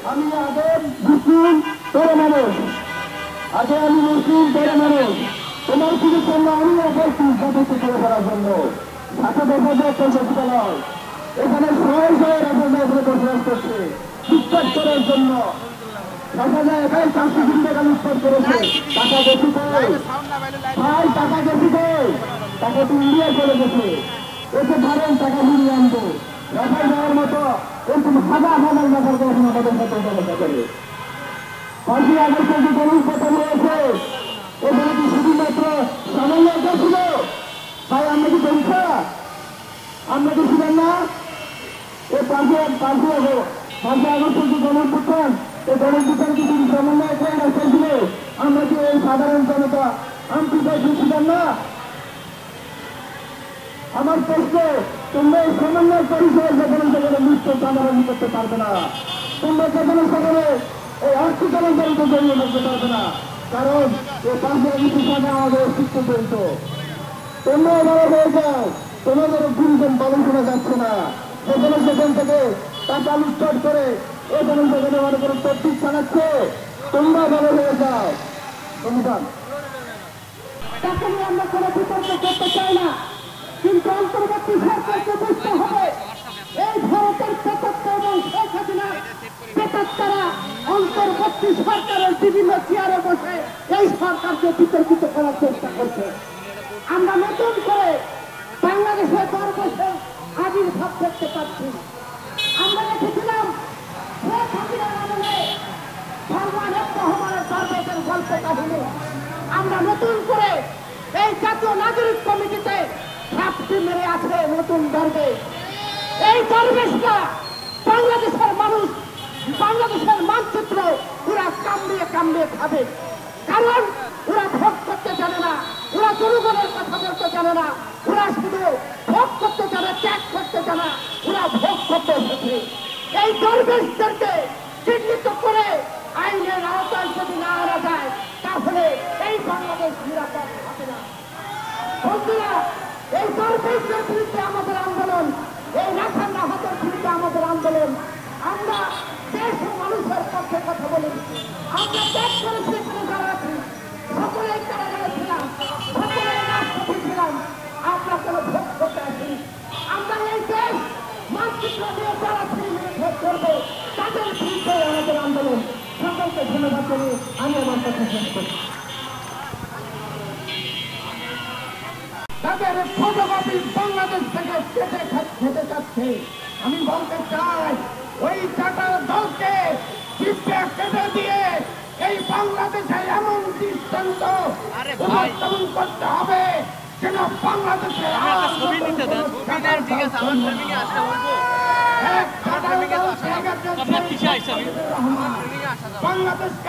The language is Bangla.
আমি আগে মুসলিম তোরে মানুষ, আগে আমি মুসলিম তোরে মানুষ, তোমার কিছু জন্য আমি বলছি সদস্য করে করার জন্য সাথে দেখা যায় বিদ্যালয় এখানে শয়ে শয়ে রাজনৈতিক বসবাস করছে শিক্ষক করার জন্য। দেখা যায় একাই চাকরি টাকা লুটপাট করেছে, টাকা বেশি কই ভাই, টাকা বেশি কই, টাকা তো ইন্ডিয়ায় চলে গেছে। এসে ধরেন টাকা ফিরিয়ে আনবো রাখাই যাওয়ার মতো এরকম হাজার হাজার টাকার কথা আমাদের সাথে ব্যবস্থা করে। 5ই আগস্টে যে গণিত কথা রয়েছে এখানে কি শুধুমাত্র সামান্য ছিল ভাই? আমরা কি পরীক্ষা, আমরা কি ছিলেন না? এই 5ই আগস্টের যে গণঅভ্যুত্থান, এই গণঅভ্যুত্থান কি শুধু সামান্য একটা রাস্তা ছিল? আমরা কি এই সাধারণ জনতা আন্তর্জাতিক ছিলেন না? আমার প্রশ্ন, তোমরা এই সমন্বয় পরিষদ যেখানে সেখানে মৃত্যু চাঁদাবাজি করতে পারবে না, তোমরা যেখানে সেখানে এই অর্থচালনকারীকে জড়িয়ে থাকতে পারবে না, কারণ এই 5ই আগস্টের সাথে আমাদের অস্তিত্ব জড়িত। তোমরা এবারে হয়ে যাও, তোমাদের গুরুজন পালন করা যাচ্ছে না, যেখানে সেখান থেকে টাকা লুটপাট করে এখানে সেখানে মনে করে তথ্যিক চালাচ্ছে, তোমরা ভালো হয়ে যাও। অনুদান তাকে নিয়ে আমরা কোনো বিতর্ক করতে চাই না, কিন্তু অন্তর্বর্তী সরকারকে বুঝতে হবে এই ভারতের প্রেতাত্মা এবং শেখ হাসিনা প্রেতাত্মারা অন্তর্বর্তী সরকারের বিভিন্ন চেয়ারে বসে এই সরকারকে বিতর্কিত করার চেষ্টা করছে। আমরা নতুন করে বাংলাদেশের পরবর্তী আবির্ভাব দেখতে পাচ্ছি। আমরা দেখেছিলাম শেখ হাসিনার আমলে বাংলাদেশ রহমানের দরবেশের গল্প কাহিনী। আমরা নতুন করে এই জাতীয় নাগরিক কমিটিতে ঘাপটি মেরে আছে নতুন দরবেশ। এই দরবেশটা বাংলাদেশের মানুষ, বাংলাদেশের মানচিত্র ওরা কামড়িয়ে কামড়িয়ে খাবে, কারণ ওরা ভোট করতে জানে না, ওরা জনগণের কথা বলতে জানে না, ওরা শুধু ভোট করতে জানে, ত্যাগ করতে জানে, ওরা ভোট করতে এসেছে। এই দরবেশদেরকে চিহ্নিত করে আইনের আওতায় যদি না আনা যায় তাহলে এই বাংলাদেশ নিরাপদ হবে না। বন্ধুরা, এই দরবেশদের বিরুদ্ধে আমাদের আন্দোলন, এই রাখার রাহাতের বিরুদ্ধে আমাদের আন্দোলন। আমরা দেশ ও মানুষের পক্ষে কথা বলি, আমরা ত্যাগ করেছি, এখানে যারা আছি সকলেই কারাগারে ছিলাম, সকলেই রাষ্ট্রপতি ছিলাম, আমরা কোনো ভোট করতে আসিনি। আমরা এই দেশ মানচিত্র নিয়ে যারা ভোট করবো তাদের বিরুদ্ধে আমাদের আন্দোলন। সকলকে ধন্যবাদ জানিয়ে আমি আমার কথা শেষ করছি। তাদের ফটোকপি বাংলাদেশ থেকে খেতে চাচ্ছে। আমি বলতে চাই ওই টাটার দলকে চিপে কেটে দিয়ে এই বাংলাদেশে এমন দৃষ্টান্ত উপস্থাপন করতে হবে যেন বাংলাদেশে বাংলাদেশকে